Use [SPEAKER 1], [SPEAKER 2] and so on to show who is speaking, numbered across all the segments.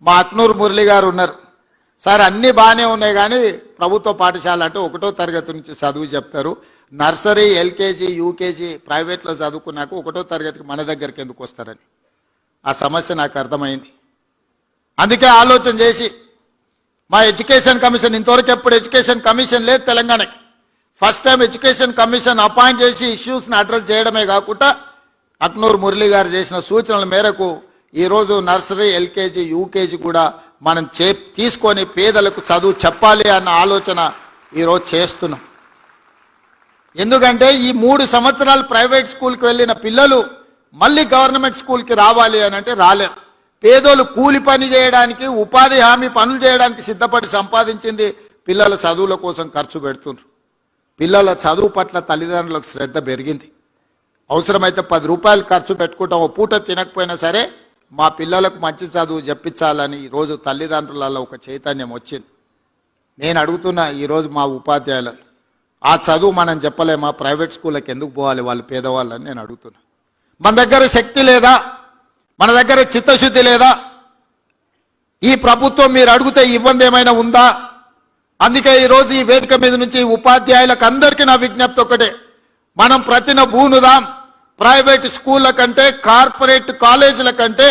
[SPEAKER 1] మా అక్నూరు మురళి గారు ఉన్నారు. సార్ అన్నీ బాగానే ఉన్నాయి కానీ ప్రభుత్వ పాఠశాల అంటే 1వ తరగతి నుంచి చదువు చెప్తారు, నర్సరీ ఎల్కేజీ యూకేజీ ప్రైవేట్లో చదువుకున్నాక 1వ తరగతికి మన దగ్గరికి ఎందుకు వస్తారని ఆ సమస్య నాకు అర్థమైంది. అందుకే ఆలోచన చేసి మా ఎడ్యుకేషన్ కమిషన్, ఇంతవరకు ఎప్పుడు ఎడ్యుకేషన్ కమిషన్ లేదు తెలంగాణకి, first time education commission appoint చేసి ఇష్యూస్ని అడ్రస్ చేయడమే కాకుండా అక్నూరు మురళి గారు చేసిన సూచనల మేరకు ఈరోజు నర్సరీ ఎల్కేజీ యూకేజీ కూడా మనం తీసుకొని పేదలకు చదువు చెప్పాలి అన్న ఆలోచన ఈరోజు చేస్తున్నాం. ఎందుకంటే ఈ 3 సంవత్సరాలు ప్రైవేట్ స్కూల్కి వెళ్ళిన పిల్లలు మళ్ళీ గవర్నమెంట్ స్కూల్కి రావాలి అని అంటే రాలేరు. పేదోళ్ళు కూలి పని చేయడానికి, ఉపాధి హామీ పనులు చేయడానికి సిద్ధపడి సంపాదించింది పిల్లల చదువుల కోసం ఖర్చు పెడుతున్నారు. పిల్లల చదువు పట్ల తల్లిదండ్రులకు శ్రద్ధ పెరిగింది. అవసరమైతే 10 రూపాయలు ఖర్చు పెట్టుకుంటాం, ఓ పూట తినకపోయినా సరే మా పిల్లలకు మంచి చదువు చెప్పించాలని ఈరోజు తల్లిదండ్రులలో ఒక చైతన్యం వచ్చింది. నేను అడుగుతున్నా ఈరోజు మా ఉపాధ్యాయులను, ఆ చదువు మనం చెప్పలేమా, ప్రైవేట్ స్కూళ్ళకి ఎందుకు పోవాలి వాళ్ళు పేదవాళ్ళని నేను అడుగుతున్నా. మన దగ్గర శక్తి లేదా, మన దగ్గర చిత్తశుద్ధి లేదా? ఈ ప్రభుత్వం మీరు అడిగితే ఇవ్వంది ఏమైనా ఉందా? అందుకే ఈరోజు ఈ వేదిక మీద నుంచి ఉపాధ్యాయులకు అందరికీ నా విజ్ఞప్తి ఒకటే, మనం ప్రతిన బూనుదాం. ప్రైవేట్ స్కూళ్ళ కంటే, కార్పొరేట్ కాలేజీల కంటే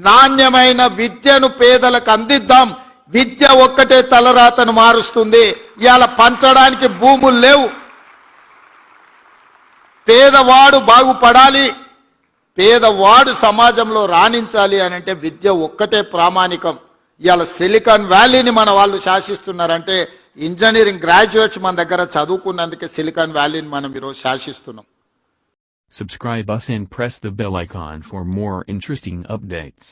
[SPEAKER 1] నాణ్యమైన విద్యను పేదలకు అందిద్దాం. విద్య ఒక్కటే తలరాతను మారుస్తుంది. ఇవాళ పంచడానికి భూములు లేవు. పేదవాడు బాగుపడాలి, పేదవాడు సమాజంలో రాణించాలి అని అంటే విద్య ఒక్కటే ప్రామాణికం. ఇవాళ సిలికాన్ వ్యాలీని మన వాళ్ళు శాసిస్తున్నారంటే ఇంజనీరింగ్ గ్రాడ్యుయేట్స్ మన దగ్గర చదువుకున్నందుకే సిలికాన్ వ్యాలీని మనం ఈరోజు శాసిస్తున్నాం.
[SPEAKER 2] Subscribe us and press the bell icon for more interesting updates.